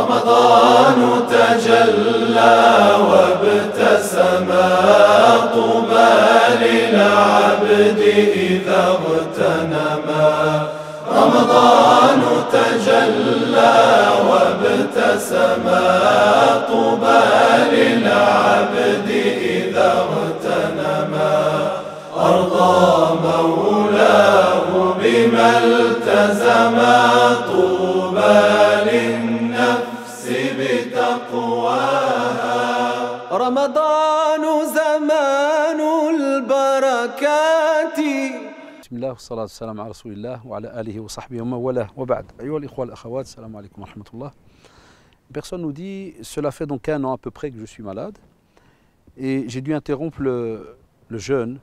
رمضان تجلى وابتسم طوبى للعبد إذا اغتنما رمضان تجلى وابتسم طوبى للعبد إذا اغتنما أرضى مولاه بما التزم طوبى للنفس بتقواها رمضان زمان البركات. بسم الله والصلاة والسلام على رسول الله وعلى آله وصحبه ومن والاه وبعد. أيها الإخوة والأخوات, السلام عليكم wa rahmatullah. Personne nous dit, cela fait donc 1 an à peu près que je suis malade et j'ai dû interrompre le jeûne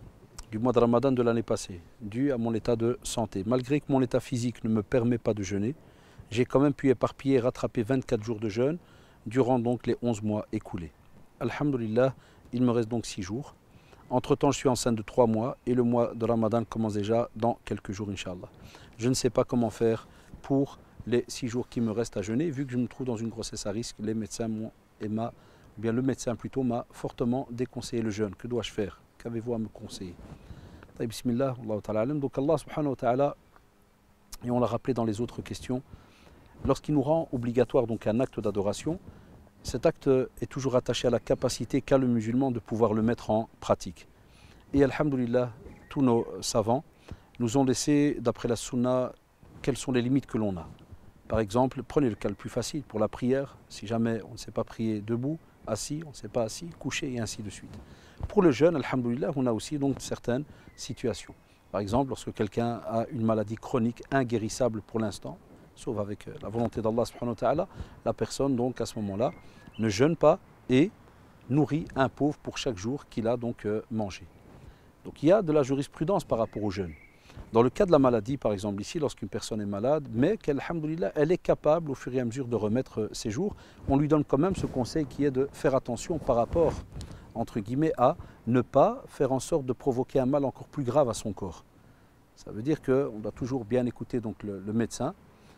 du mois de Ramadan de l'année passée, dû à mon état de santé. Malgré que mon état physique ne me permet pas de jeûner, j'ai quand même pu éparpiller et rattraper 24 jours de jeûne durant donc les 11 mois écoulés. Alhamdulillah, il me reste donc 6 jours. Entre-temps, je suis enceinte de 3 mois et le mois de Ramadan commence déjà dans quelques jours, Inch'Allah. Je ne sais pas comment faire pour les 6 jours qui me restent à jeûner, vu que je me trouve dans une grossesse à risque. Les médecins le médecin plutôt m'a fortement déconseillé le jeûne. Que dois-je faire? Qu'avez-vous à me conseiller? Bismillah, Allah ta'ala alam. Donc Allah subhanahu wa ta'ala, et on l'a rappelé dans les autres questions, lorsqu'il nous rend obligatoire donc un acte d'adoration, cet acte est toujours attaché à la capacité qu'a le musulman de pouvoir le mettre en pratique. Et alhamdulillah, tous nos savants nous ont laissé, d'après la sunna, quelles sont les limites que l'on a. Par exemple, prenez le cas le plus facile pour la prière, si jamais on ne sait pas prier debout, assis, on ne sait pas assis, couché et ainsi de suite. Pour le jeûne, alhamdulillah, on a aussi donc certaines situations. Par exemple, lorsque quelqu'un a une maladie chronique inguérissable pour l'instant, sauf avec la volonté d'Allah subhanahu wa ta'ala, la personne donc à ce moment-là ne jeûne pas et nourrit un pauvre pour chaque jour qu'il a donc mangé. Donc il y a de la jurisprudence par rapport au jeûne. Dans le cas de la maladie, par exemple ici, lorsqu'une personne est malade, mais qu'alhamdulillah, elle est capable au fur et à mesure de remettre ses jours, on lui donne quand même ce conseil qui est de faire attention par rapport, entre guillemets, à ne pas faire en sorte de provoquer un mal encore plus grave à son corps. Ça veut dire qu'on doit toujours bien écouter donc le médecin.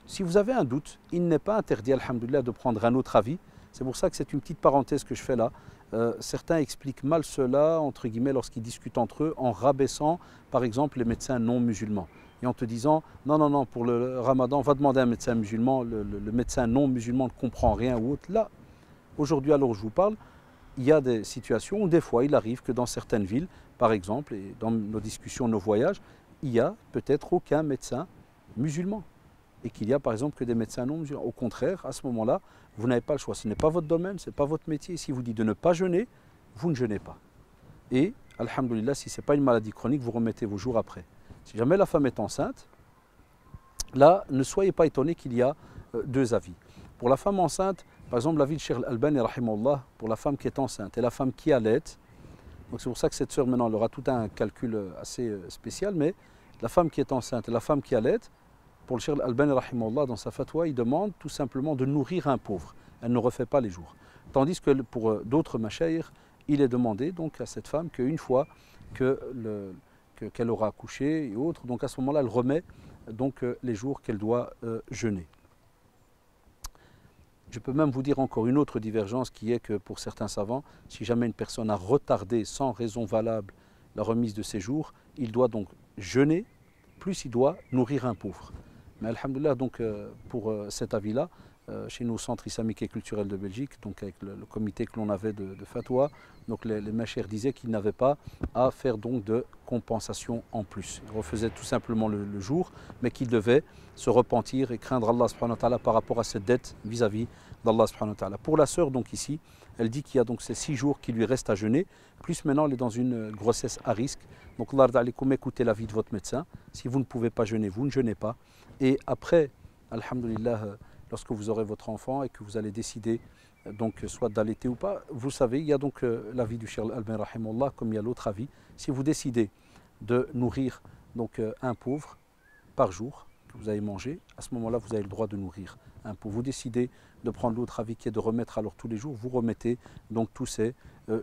Si vous avez un doute, il n'est pas interdit, alhamdulillah, de prendre un autre avis. C'est pour ça que c'est une petite parenthèse que je fais là. Certains expliquent mal cela, entre guillemets, lorsqu'ils discutent entre eux, en rabaissant, par exemple, les médecins non musulmans. Et en te disant, non, non, non, pour le ramadan, va demander à un médecin musulman, le médecin non musulman ne comprend rien ou autre. Là, aujourd'hui, alors je vous parle, il y a des situations où des fois, il arrive que dans certaines villes, par exemple, et dans nos discussions, nos voyages, il n'y a peut-être aucun médecin musulman. Et qu'il y a par exemple que des médecins non musulmans. Au contraire, à ce moment-là, vous n'avez pas le choix. Ce n'est pas votre domaine, ce n'est pas votre métier. Si vous dit de ne pas jeûner, vous ne jeûnez pas. Et, alhamdulillah, si ce n'est pas une maladie chronique, vous remettez vos jours après. Si jamais la femme est enceinte, là, ne soyez pas étonnés qu'il y a 2 avis. Pour la femme enceinte, par exemple, l'avis de Cheikh Al-Albani, rahimahullah, pour la femme qui est enceinte et la femme qui allaite, donc c'est pour ça que cette sœur, maintenant, elle aura tout un calcul assez spécial, mais la femme qui est enceinte et la femme qui allaite, pour le Cheikh Al-Albani, rahimahullah, dans sa fatwa, il demande tout simplement de nourrir un pauvre. Elle ne refait pas les jours. Tandis que pour d'autres mashayikh, il est demandé donc à cette femme qu'une fois qu'elle aura accouché et autres, donc à ce moment-là, elle remet donc les jours qu'elle doit jeûner. Je peux même vous dire encore une autre divergence qui est que pour certains savants, si jamais une personne a retardé sans raison valable la remise de ses jours, il doit donc jeûner, plus il doit nourrir un pauvre. Mais alhamdoulilah, donc pour cet avis-là, chez nos centres islamiques et culturels de Belgique, donc avec le comité que l'on avait de fatwa, donc les mashayikh disaient qu'ils n'avaient pas à faire donc de compensation en plus. Ils refaisaient tout simplement le jour, mais qu'ils devaient se repentir et craindre Allah subhanahu wa ta'ala par rapport à cette dette vis-à-vis d'Allah subhanahu wa ta'ala. Pour la sœur, donc ici, elle dit qu'il y a donc ces 6 jours qui lui restent à jeûner, plus maintenant elle est dans une grossesse à risque. Donc Allah alaikum, écoutez l'avis de votre médecin. Si vous ne pouvez pas jeûner, vous ne jeûnez pas. Et après, alhamdulillah, lorsque vous aurez votre enfant et que vous allez décider donc soit d'allaiter ou pas, vous savez, il y a donc l'avis du Cheikh Al-Albani rahimahullah, comme il y a l'autre avis. Si vous décidez de nourrir donc un pauvre par jour que vous avez mangé, à ce moment-là, vous avez le droit de nourrir un pauvre. Vous décidez de prendre l'autre avis qui est de remettre alors tous les jours, vous remettez donc tous ces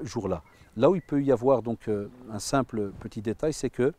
jours-là. Là où il peut y avoir donc un simple petit détail, c'est que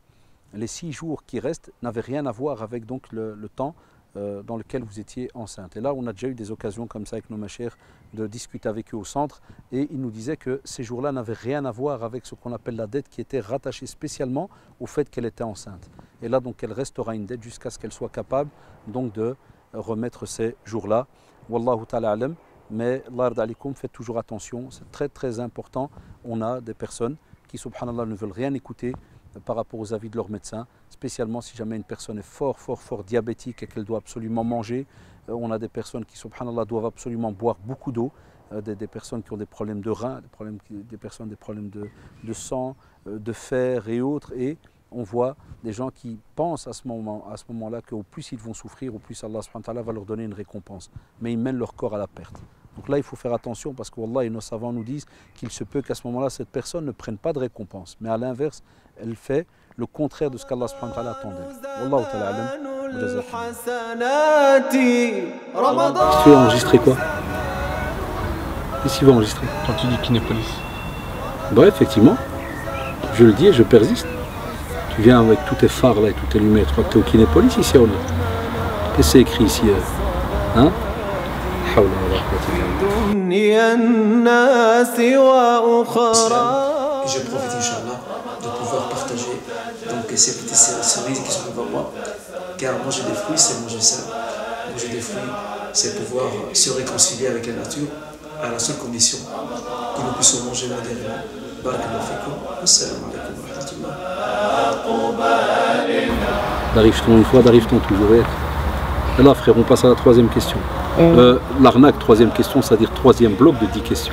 les 6 jours qui restent n'avaient rien à voir avec donc le temps dans lequel vous étiez enceinte. Et là, on a déjà eu des occasions comme ça avec nos machères de discuter avec eux au centre, et ils nous disaient que ces jours-là n'avaient rien à voir avec ce qu'on appelle la dette, qui était rattachée spécialement au fait qu'elle était enceinte. Et là, donc, elle restera une dette jusqu'à ce qu'elle soit capable donc de remettre ces jours-là. Wallahu ta'ala alam. Mais Allah alaikum, faites toujours attention, c'est très très important. On a des personnes qui, subhanallah, ne veulent rien écouter par rapport aux avis de leur médecin, spécialement si jamais une personne est fort diabétique et qu'elle doit absolument manger. On a des personnes qui, subhanallah, doivent absolument boire beaucoup d'eau, des personnes qui ont des problèmes de reins, des problèmes de sang, de fer et autres. Et on voit des gens qui pensent à ce moment-là qu'au plus ils vont souffrir, au plus Allah subhanahu wa ta'ala va leur donner une récompense. Mais ils mènent leur corps à la perte. Donc là, il faut faire attention parce que Wallah, et nos savants nous disent qu'il se peut qu'à ce moment-là, cette personne ne prenne pas de récompense. Mais à l'inverse, elle fait le contraire de ce qu'Allah subhanahu wa ta'ala attend d'elle. Wallahu ta'ala alam. Tu vas enregistrer quoi? Qu'est-ce qu'il va enregistrer? Quand tu dis Kinépolis. Bah effectivement, je le dis et je persiste. Tu viens avec tous tes phares là et toutes tes lumières, tu crois que tu es au Kinépolis ici ou non? Qu'est-ce que c'est écrit ici? Hein? Et je profite, Inch'Allah, de pouvoir partager donc, ces petites cerises qui sont devant moi. Car manger des fruits, c'est manger ça. Manger des fruits, c'est pouvoir se réconcilier avec la nature, à la seule condition que nous puissions manger modérément. Barakallahu fikum. Assalamu alaikum wa rahmatullah. D'arrive-t-on une fois, d'arrive-t-on toujours? Et là, frère, on passe à la troisième question. L'arnaque, troisième question, c'est-à-dire troisième bloc de 10 questions.